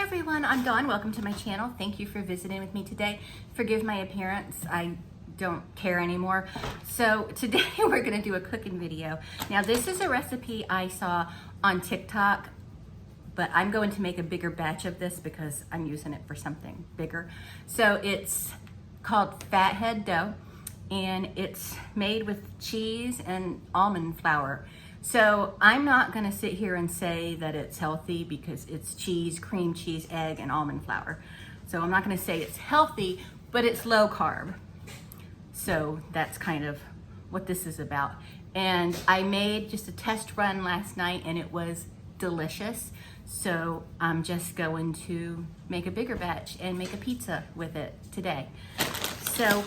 everyone, I'm Dawn. Welcome to my channel. Thank you for visiting with me today. Forgive my appearance. I don't care anymore. So today we're gonna do a cooking video. Now this is a recipe I saw on TikTok, but I'm going to make a bigger batch of this because I'm using it for something bigger. So it's called fathead dough, and it's made with cheese and almond flour. So I'm not gonna sit here and say that it's healthy because it's cheese, cream cheese, egg, and almond flour. So I'm not gonna say it's healthy, but it's low carb. So that's kind of what this is about. And I made just a test run last night and it was delicious. So I'm just going to make a bigger batch and make a pizza with it today. So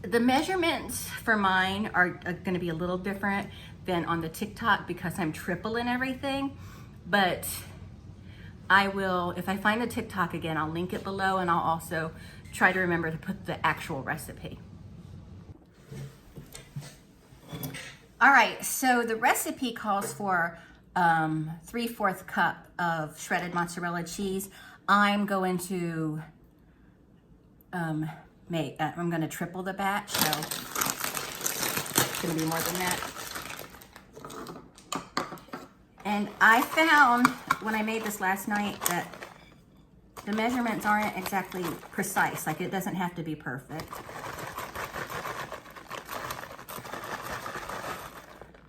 the measurements for mine are gonna be a little different than on the TikTok because I'm tripling everything, but I will, if I find the TikTok again, I'll link it below, and I'll also try to remember to put the actual recipe. All right, so the recipe calls for 3/4 cup of shredded mozzarella cheese. I'm going to I'm gonna triple the batch, so it's gonna be more than that. And I found when I made this last night that the measurements aren't exactly precise. Like, it doesn't have to be perfect.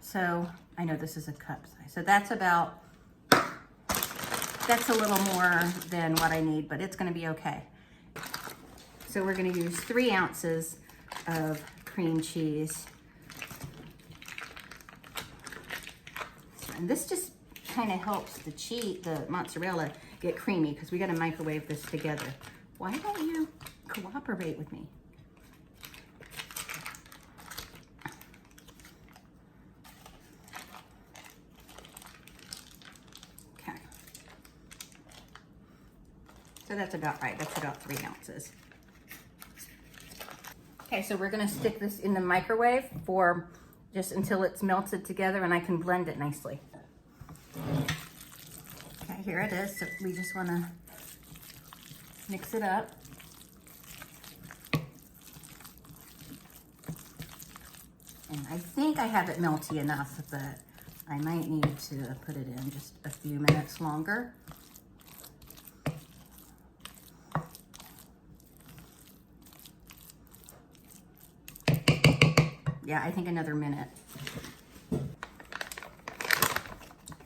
So I know this is a cup size. So that's a little more than what I need, but it's gonna be okay. So we're gonna use 3 ounces of cream cheese. And this just kind of helps the mozzarella get creamy because we got to microwave this together. Why don't you cooperate with me? Okay. So that's about right. That's about 3 ounces. Okay, so we're going to stick this in the microwave for just until it's melted together and I can blend it nicely. Okay, here it is. So we just want to mix it up. And I think I have it melty enough, but I might need to put it in just a few minutes longer. Yeah, I think another minute.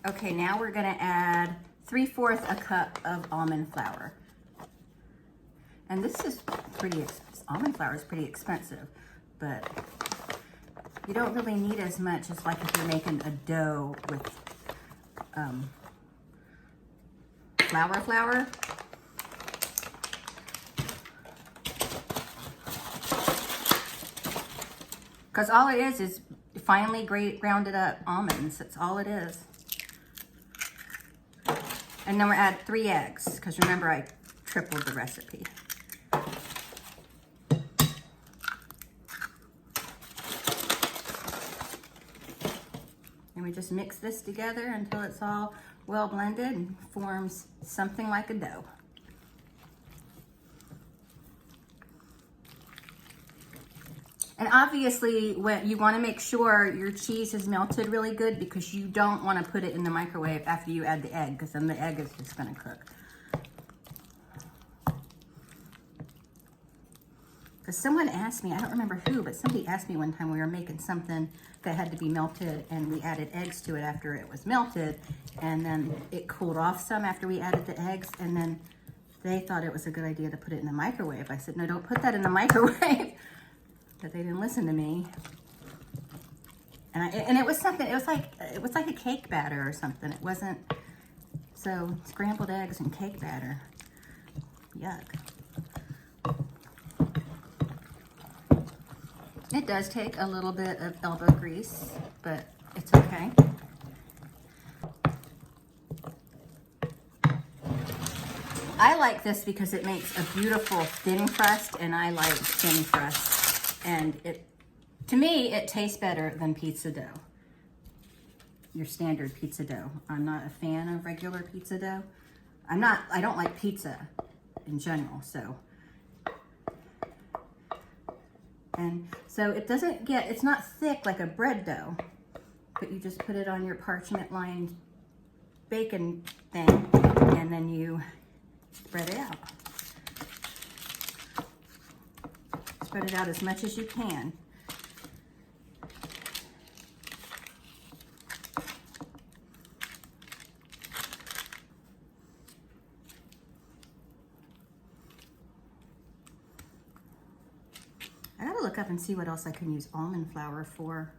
Okay, now we're gonna add 3/4 a cup of almond flour. And this is almond flour is pretty expensive, but you don't really need as much as like if you're making a dough with flour. Because all it is finely grounded up almonds. That's all it is. And then we'll add 3 eggs, because remember I tripled the recipe. And we just mix this together until it's all well blended and forms something like a dough. And obviously, you want to make sure your cheese is melted really good because you don't want to put it in the microwave after you add the egg, because then the egg is just going to cook. Because someone asked me, I don't remember who, but somebody asked me one time we were making something that had to be melted and we added eggs to it after it was melted, and then it cooled off some after we added the eggs, and then they thought it was a good idea to put it in the microwave. I said, no, don't put that in the microwave. But they didn't listen to me, and it was something. It was like a cake batter or something. It wasn't. So scrambled eggs and cake batter. Yuck. It does take a little bit of elbow grease, but it's okay. I like this because it makes a beautiful thin crust, and I like thin crust. And to me, it tastes better than pizza dough. Your standard pizza dough. I'm not a fan of regular pizza dough. I don't like pizza in general, so. And so it doesn't get, it's not thick like a bread dough, but you just put it on your parchment lined bacon thing and then you spread it out. Spread it out as much as you can. I gotta look up and see what else I can use almond flour for.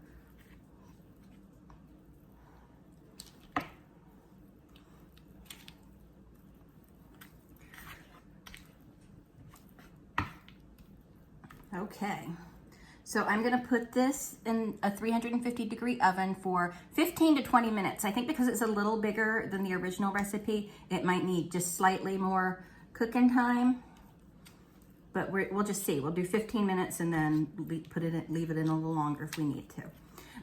Okay, so I'm gonna put this in a 350-degree oven for 15 to 20 minutes. I think because it's a little bigger than the original recipe, it might need just slightly more cooking time. But we'll just see. We'll do 15 minutes and then leave it in a little longer if we need to.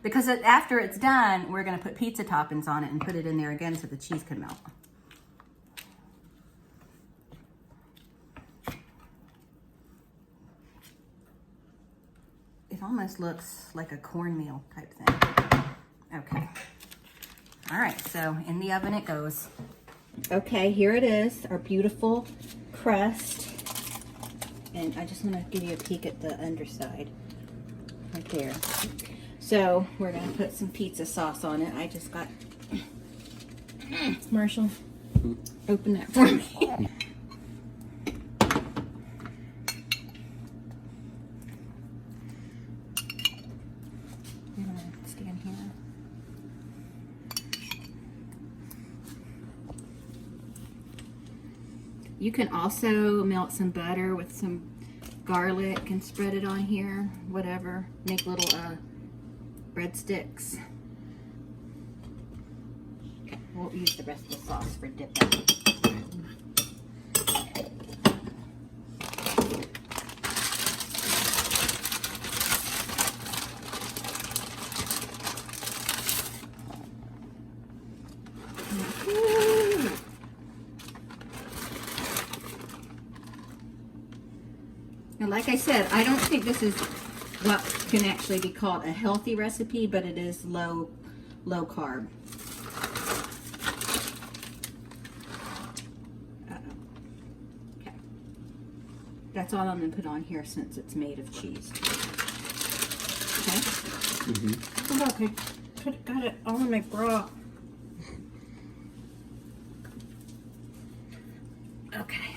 Because after it's done, we're gonna put pizza toppings on it and put it in there again so the cheese can melt. It almost looks like a cornmeal type thing. Okay. All right, so in the oven it goes. Okay, here it is, our beautiful crust. And I just want to give you a peek at the underside, right there. So we're going to put some pizza sauce on it. I just got, Marshall, open that for me. I'm going to stand here. You can also melt some butter with some garlic and spread it on here, whatever. Make little breadsticks. Okay, we'll use the rest of the sauce for dipping. Now, like I said, I don't think this is what can actually be called a healthy recipe, but it is low carb. Okay. That's all I'm going to put on here since it's made of cheese. Okay? Mm-hmm. Oh, look, I got it all in my bra. Okay.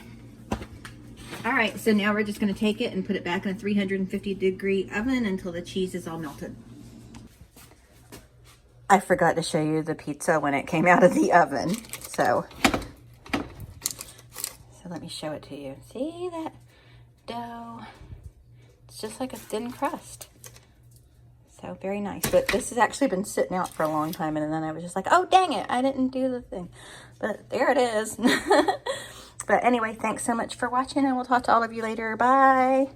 All right, so now we're just going to take it and put it back in a 350-degree oven until the cheese is all melted. I forgot to show you the pizza when it came out of the oven. So let me show it to you. See that dough? It's just like a thin crust. So very nice. But this has actually been sitting out for a long time, and then I was just like, oh, dang it, I didn't do the thing. But there it is. But anyway, thanks so much for watching, and we'll talk to all of you later. Bye.